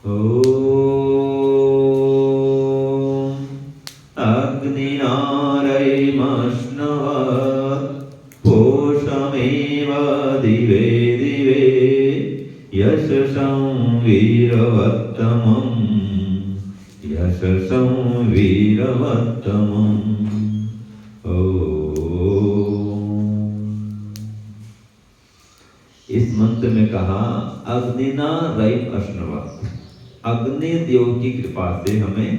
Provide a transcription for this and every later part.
ॐ अग्निनारयमश्नवत् पोषमेव दिवे दिवे यशसं वीरवत्तमम् यशसं वीरवत्तमम्। इस मंत्र में कहा अग्निना रई अश्नवत्, अग्नि देव की कृपा से हमें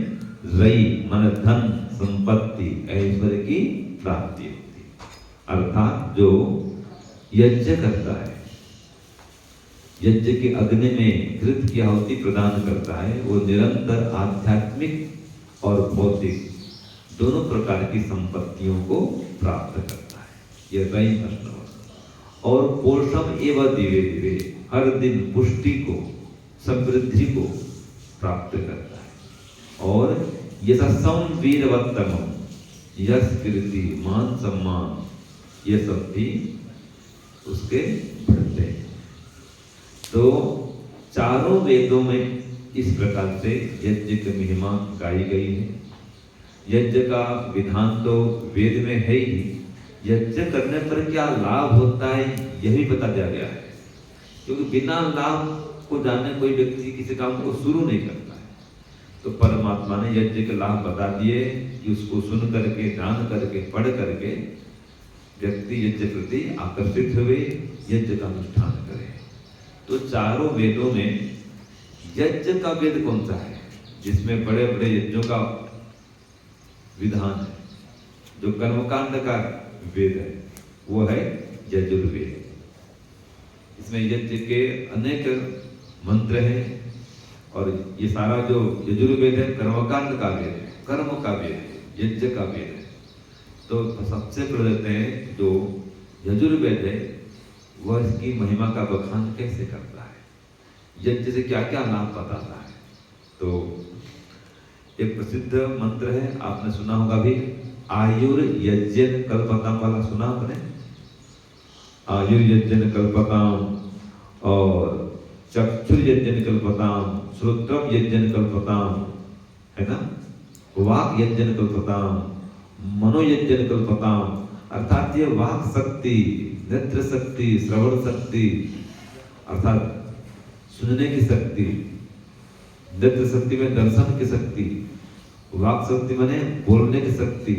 रई मन धन संपत्ति ऐश्वर्य की प्राप्ति होती, अर्थात जो यज्ञ करता है, यज्ञ के अग्नि में घृत की आहुति प्रदान करता है, वो निरंतर आध्यात्मिक और भौतिक दोनों प्रकार की संपत्तियों को प्राप्त करता है, यह रई अश्नवत्। और पोषम एवं दिवे दिवे, हर दिन पुष्टि को समृद्धि को प्राप्त करता है। और यशस्सं वीरवत्तमम्, यश कीर्ति मान सम्मान ये सब भी उसके बढ़ते हैं। तो चारों वेदों में इस प्रकार से यज्ञ की महिमा गाई गई है। यज्ञ का विधान तो वेद में है ही, यज्ञ करने पर क्या लाभ होता है यह भी बता दिया गया है, क्योंकि बिना लाभ को जाने कोई व्यक्ति किसी काम को शुरू नहीं करता है। तो परमात्मा ने यज्ञ के लाभ बता दिए कि उसको सुन करके, जान करके, पढ़ करके व्यक्ति यज्ञ प्रति आकर्षित हुए, यज्ञ का अनुष्ठान करे। तो चारों वेदों में यज्ञ का वेद कौन सा है जिसमें बड़े बड़े यज्ञों का विधान है? जो कर्मकांड का वेद है वो है यजुर्वेद। इसमें यज्ञ के अनेक मंत्र हैं और ये सारा जो यजुर्वेद है कर्मकांड का वेद है, कर्म का वेद है, यज्ञ का वेद है। तो सबसे पहले देखते हैं जो यजुर्वेद है वह इसकी महिमा का बखान कैसे करता है, यज्ञ से क्या क्या लाभ बताता है। तो एक प्रसिद्ध मंत्र है, आपने सुना होगा भी, आयुर्यज्ञेन कल्पताम वाला सुना आपने? आयुर्यज्ञेन कल्पताम और चक्षुर्यज्ञेन कल्पताम, श्रोत्रम यज्ञेन कल्पताम, है ना? वाक यज्ञेन कल्पताम, मनोयज्ञेन कल्पताम, अर्थात ये वाक शक्ति, नेत्र शक्ति, श्रवण शक्ति अर्थात सुनने की शक्ति, नेत्र शक्ति में दर्शन की शक्ति, वाक शक्ति माने बोलने की शक्ति,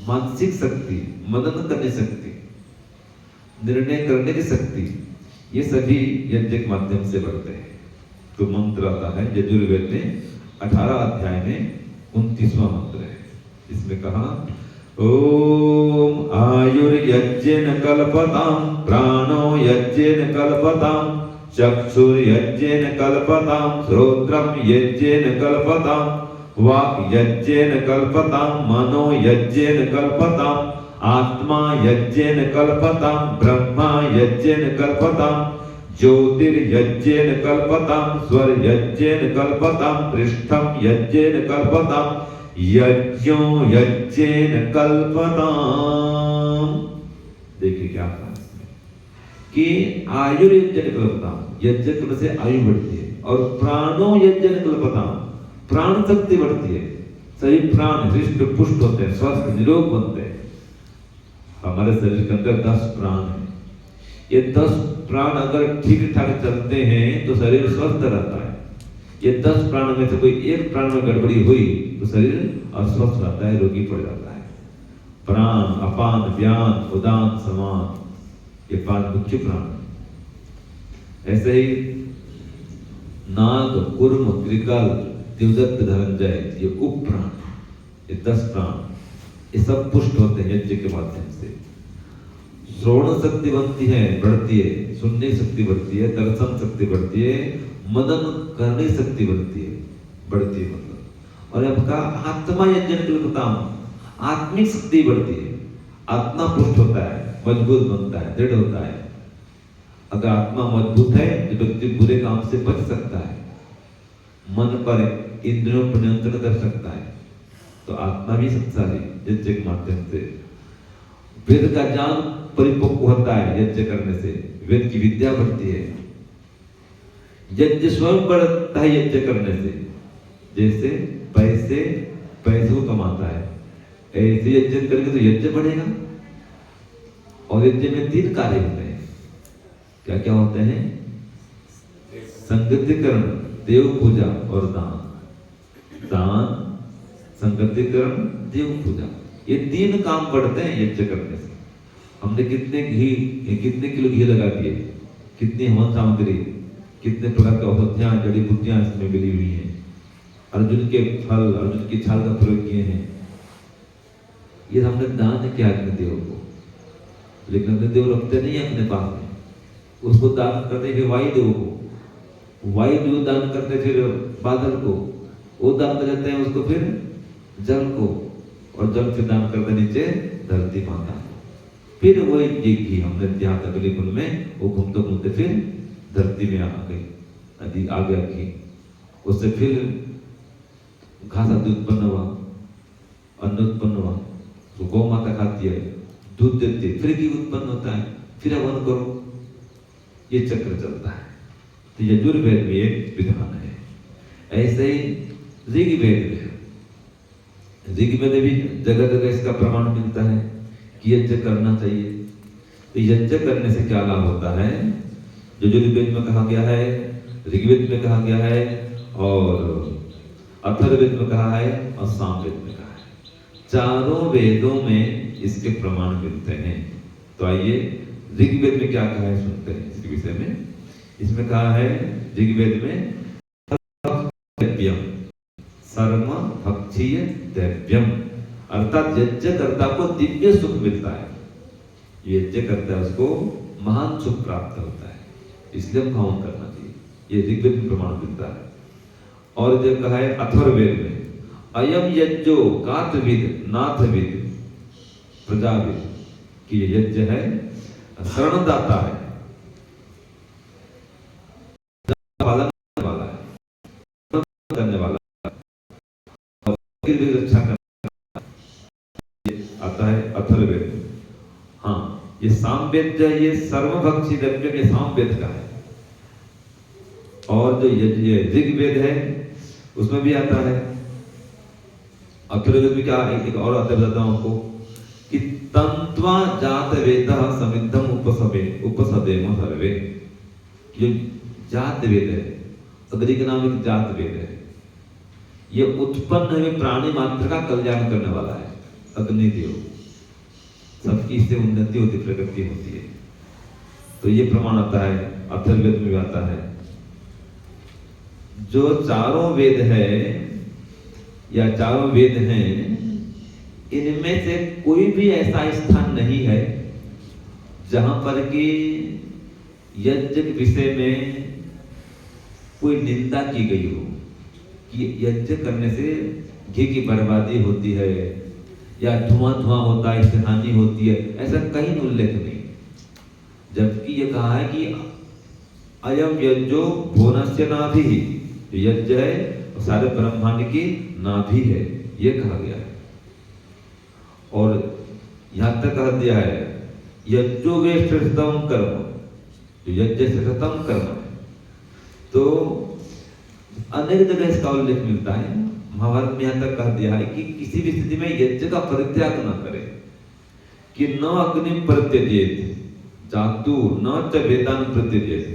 मानसिक शक्ति, मनन करने शक्ति, निर्णय करने की शक्ति, ये सभी यज्ञ के माध्यम से बढ़ते हैं। तो मंत्र आता है यजुर्वेद में 18 अध्याय में 29वां मंत्र है। इसमें कहा ओम आयुर्यज्ञेन कल्पताम, प्राणो यज्ञेन कल्पताम, चक्षुर्यज्ञेन कल्पताम, श्रोत्रम यज्ञेन कल्पताम, वाक् यज्ञेन कल्पताम, मनो यज्ञेन कल्पताम, आत्मा यज्ञेन कल्पताम, ब्रह्मा यज्ञेन कल्पताम, ज्योतिर्यज्ञेन कल्पताम, स्वर यज्ञेन कल्पताम, पृष्ठम यज्ञेन कल्पताम, यज्ञो यज्ञेन कल्पताम। देखिए क्या कहा कि आयुर्यज्ञेन कल्पताम, यज्ञ करने से आयु बढ़ती है, और प्राणो यज्ञेन कल्पताम, प्राण शक्ति बढ़ती है, सही प्राण हृष्ट पुष्ट होते हैं, स्वस्थ निरोग बनते हैं। हमारे शरीर के अंदर 10 प्राण है, ये 10 प्राण अगर ठीक ठाक चलते हैं तो शरीर स्वस्थ रहता है। ये 10 प्राण में से कोई एक प्राण में गड़बड़ी हुई तो शरीर अस्वस्थ रहता है, रोगी पड़ जाता है। प्राण, अपान, व्यान, उदान, समान, ये 5 मुख्य प्राण। ऐसे ही नाग, कूर्म, त्रिकाल, द्युदत्त, धनंजय, ये उप प्राण, ये 10 प्राण, ये सब पुष्ट होते हैं यज्ञ के माध्यम से। श्रवण शक्ति बनती है, बढ़ती है, सुनने शक्ति बढ़ती है, दर्शन शक्ति बढ़ती है, मनन करने शक्ति बढ़ती है, मतलब। और आपका आत्मा यज्ञ कल्पताम, आत्मिक शक्ति बढ़ती है, आत्मा पुष्ट होता है, मजबूत बनता है, दृढ़ होता है। अगर आत्मा मजबूत है तो व्यक्ति बुरे काम से बच सकता है, मन पर इंद्रियों पर नियंत्रण कर सकता है। तो आत्मा भी शक्तिशाली यज्ञ के माध्यम से। वेद का ज्ञान परिपक्व होता है यज्ञ करने से, वेद की विद्या बढ़ती है। यज्ञ स्वयं बढ़ता है यज्ञ करने से, जैसे पैसे पैसे को कमाता है, ऐसे यज्ञ करेंगे तो यज्ञ बढ़ेगा। और यज्ञ में 3 कार्य होते हैं। क्या क्या होते हैं? संगतिकरण, देव पूजा और दान। दान, संगतिकरण, देव पूजा, ये 3 काम बढ़ते हैं यज्ञ करने से। हमने कितने किलो घी लगा दिए, कितनी हवन सामग्री, कितने प्रकार के औषधियां, जड़ी बूटियां इसमें मिली हुई हैं। अर्जुन के फल, अर्जुन की छाल का प्रयोग किए हैं। ये हमने दान किया अग्निदेव को, लेकिन अग्निदेव रखते नहीं है अपने पास में। उसको दान करते फिर वायुदेव को, वायुदेव दान करते फिर बादल को, वो दान कर देते हैं उसको फिर जल को, और जल से दान करते नीचे धरती माता। फिर वही घी हमने यहाँ तक अगले कुल में वो घूमते घूमते फिर धरती में आ गई, आ गया घी। उससे फिर घास आदि उत्पन्न हुआ, अन्न उत्पन्न हुआ, तो गौ माता खाती है, दूध देती है, फिर घी उत्पन्न होता है, फिर हवन करो, ये चक्र चलता है। तो यजुर्वेद में एक विधान है। ऐसे ही ऋग्वेद में, ऋग्वेद में भी जगह जगह इसका प्रमाण मिलता है कि यज्ञ करना चाहिए। तो यज्ञ करने से क्या लाभ होता है? जो ऋग्वेद में कहा गया है, ऋग्वेद में कहा गया है, और अथर्ववेद में कहा है, और सामवेद में कहा है। चारों वेदों में इसके प्रमाण मिलते हैं। तो आइए ऋग्वेद में क्या कहा है सुनते हैं इसके विषय में। इसमें कहा है ऋग्वेद में, सर्व भक्षीय दैव्यम, अर्थात यज्ञकर्ता को दिव्य सुख मिलता है। यज्ञ करता है उसको महान सुख प्राप्त होता है, इसलिए हम हवन करना चाहिए। ये ऋग्वेद में प्रमाण मिलता है। और जब कहा है अथर्ववेद में, अयम यज्ञो गातविद नाथविद प्रजाविद, कि ये यज्ञ है शरणदाता है, पालन वाला है, करने वाला भी रक्षा करना आता है अथर्ववेद। हाँ, ये सामवेद जो है, ये सर्वभक्षी यज्ञ के सामवेद का है। और जो ये ऋग्वेद है उसमें भी आता है। अथर्ववेद में क्या एक और आता है, बताता हूं आपको, कि तंत्वा जात वेदः समिद्धम उपसदेम सर्वे। ये जात वेद है, अग्नि के नाम एक जात वेद है। ये उत्पन्न हुए प्राणी मात्र का कल्याण करने वाला है अग्निदेव। सबकी इससे उन्नति होती, प्रगति होती है। तो ये प्रमाण आता है, अथर्ववेद में भी आता है। जो चारों वेद है या चारों वेद हैं, इनमें से कोई भी ऐसा स्थान नहीं है जहां पर कि यज्ञ के विषय में कोई निंदा की गई हो, कि यज्ञ करने से घी की बर्बादी होती है या धुआं धुआं होता है, इससे हानि होती है, ऐसा कहीं उल्लेख नहीं। जबकि ये कहा है कि अयम यज्ञो भुवनस्य नाभि, यज्ञ है सारे ब्रह्मांड की नाभि है, ये कहा गया है। और यहां तक कह दिया है यज्ञो वे श्रेष्ठतम कर्म, यज्ञ श्रेष्ठतम कर्म है। तो अनेक जगह इसका उल्लेख मिलता है। महाभारत में यहां तक कह दिया है कि किसी भी स्थिति में यज्ञ का परित्याग न करे, कि न अग्नि प्रत्यजेत जातु न च वेदान प्रत्यजेत,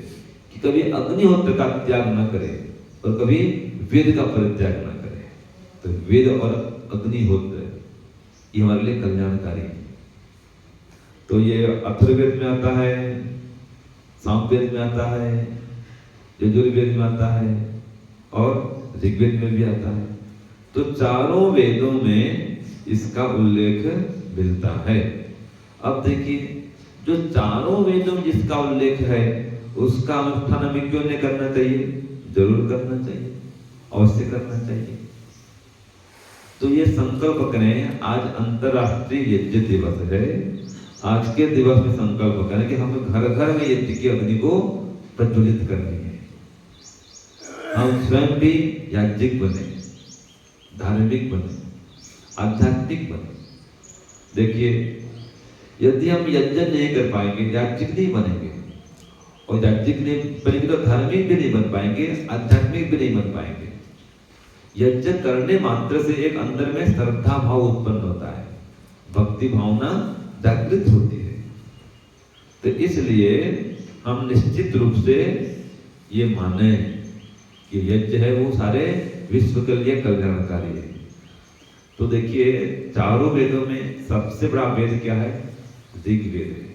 कि कभी अग्निहोत्र का त्याग न करे और कभी वेद का परित्याग न करे। तो वेद और अग्निहोत्र ये हमारे लिए कल्याणकारी है। तो ये अथर्ववेद में आता है, सामवेद में आता है, यजुर्वेद में आता है और ऋग्वेद में भी आता है। तो चारों वेदों में इसका उल्लेख मिलता है। अब देखिए, जो चारों वेदों में जिसका उल्लेख है उसका अनुष्ठान हमें क्यों नहीं करना चाहिए? जरूर करना चाहिए, अवश्य करना चाहिए। तो ये संकल्प करें, आज अंतरराष्ट्रीय यज्ञ दिवस है। आज के दिवस में संकल्प करें कि हमें घर घर में यज्ञ की अग्नि को प्रज्वलित करनी है। हम स्वयं भी याज्ञिक बने, धार्मिक बने, आध्यात्मिक बने। देखिए, यदि हम यज्ञ नहीं कर पाएंगे, याज्ञिक नहीं बनेंगे, और याज्ञिक नहीं बनेंगे तो धार्मिक भी नहीं बन पाएंगे, आध्यात्मिक भी नहीं बन पाएंगे। यज्ञ करने मात्र से एक अंदर में श्रद्धा भाव उत्पन्न होता है, भक्ति भावना जागृत होती है। तो इसलिए हम निश्चित रूप से ये माने कि यज्ञ है वो सारे विश्व के लिए कल्याणकारी है। तो देखिए चारों वेदों में सबसे बड़ा वेद क्या है? ऋग्वेद है।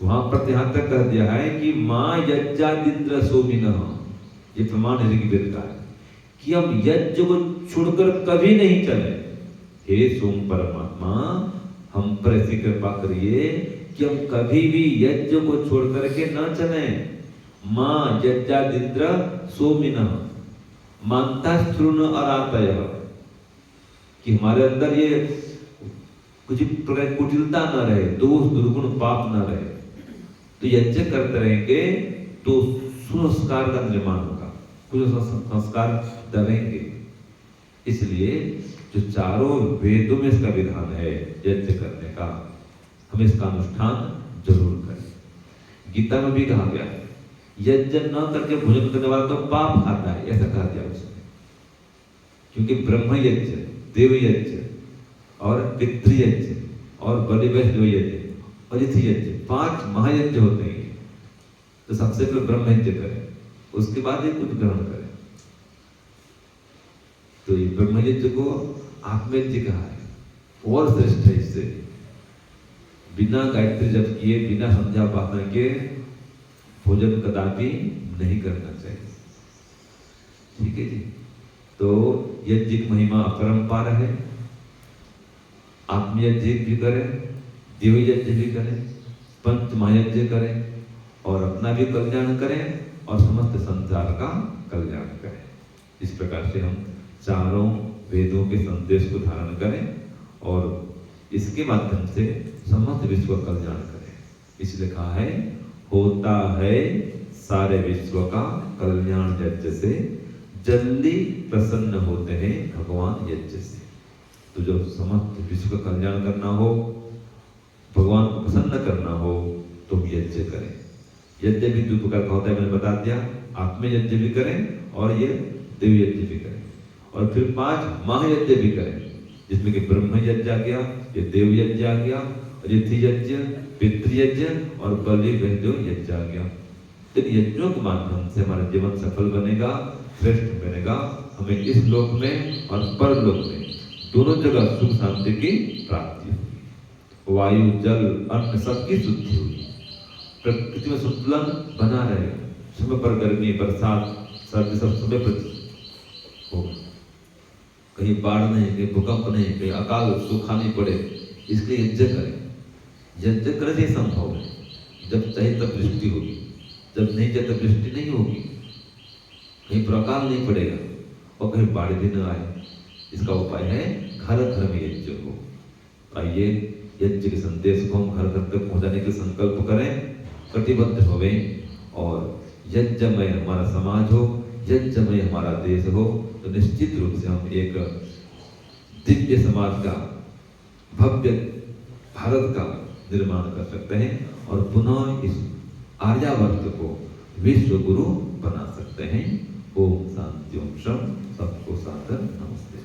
वहां पर यहाँ तक कह दिया है कि माँ यज्ञादिन्द्र सोमिनः, ये प्रमाण ऋग्वेद का है कि हम यज्ञ को छोड़कर कभी नहीं चले। हे सोम परमात्मा, हम पर ऐसी कृपा करिए कि हम कभी भी यज्ञ को छोड़ करके न चले। माँ यज्ञादिन्द्र सोमिनः मानता स्थूर्ण अरातयः, कि हमारे अंदर ये कुछ प्रकार कुटिलता न रहे, दोष दुर्गुण पाप न रहे। तो यज्ञ करते रहेंगे तो सुसंस्कार का निर्माण होगा, कुछ संस्कार दबेंगे। इसलिए जो चारों वेदों में इसका विधान है यज्ञ करने का, हम इसका अनुष्ठान जरूर करें। गीता में भी कहा गया है यज्ञ न करके भोजन करने वाला तो पाप खाता है, ऐसा कहा गया उसने। क्योंकि ब्रह्म यज्ञ, देव यज्ञ और पितृयज्ञ और बलि वैष्णव यज्ञ और अतिथि यज्ञ, 5 महायज्ञ होते हैं। तो सबसे पहले ब्रह्म यज्ञ करें, उसके बाद ये कुछ ग्रहण करें। तो ये ब्रह्म यज्ञ को आत्मयज्ञ कहा है और श्रेष्ठ है इससे। बिना गायत्री जप किए, बिना संध्या पाठन के भोजन कदापि नहीं करना चाहिए। ठीक है जी। तो यज्ञ की महिमा अपरंपार है। आत्मयज्ञ भी करें, देव यज्ञ भी करें, पंच महायज्ञ करें और अपना भी कल्याण करें और समस्त संसार का कल्याण करें। इस प्रकार से हम चारों वेदों के संदेश को धारण करें और इसके माध्यम से समस्त विश्व का कल्याण करें। इसलिए कहा है होता है सारे विश्व का कल्याण यज्ञ से, जल्दी प्रसन्न होते हैं भगवान यज्ञ से। तो जो समस्त विश्व का कल्याण करना हो, भगवान को प्रसन्न करना हो, तो हम यज्ञ करें। यज्ञ भी 2 प्रकार का होता है, मैंने बता दिया। आत्म यज्ञ भी करें और ये देव यज्ञ भी करें। और फिर 5 महायज्ञ भी करें, जिसमें कि ब्रह्म यज्ञ आ गया, ये देव यज्ञ आ गया, अतिथि यज्ञ, पितृयज्ञ और बलि वैष्णव यज्ञ आ गया। इन यज्ञों के माध्यम से हमारा जीवन सफल बनेगा, श्रेष्ठ बनेगा। हमें इस लोक में और परलोक में दोनों जगह सुख शांति की प्राप्ति होगी। वायु जल अन्न सबकी शुद्धि होगी, प्रकृति में संतुलन बना रहेगा। समय पर गर्मी बरसात सर्दी सब समय पर होगा, कहीं बाढ़ नहीं, कहीं भूकंप नहीं, कहीं अकाल सूखा नहीं पड़े। इसलिए यज्ञ करें। यज्ञ करने से संभव है। जब चाहे तब वृष्टि होगी, जब नहीं चाहे तब वृष्टि नहीं होगी, कहीं पर अकाल नहीं पड़ेगा और कहीं बाढ़ भी न आए। इसका उपाय है घर घर में यज्ञ हो। आइए यज्ञ के संदेश को हम घर घर तक पहुंचाने के संकल्प करें, कटिबद्ध होवें और यज्ञमय हमारा समाज हो, यज्ञमय हमारा देश हो। तो निश्चित रूप से हम एक दिव्य समाज का, भव्य भारत का निर्माण कर सकते हैं और पुनः इस आर्यावर्त को विश्व गुरु बना सकते हैं। ओम शांति, ओम शम। सबको सादर नमस्ते।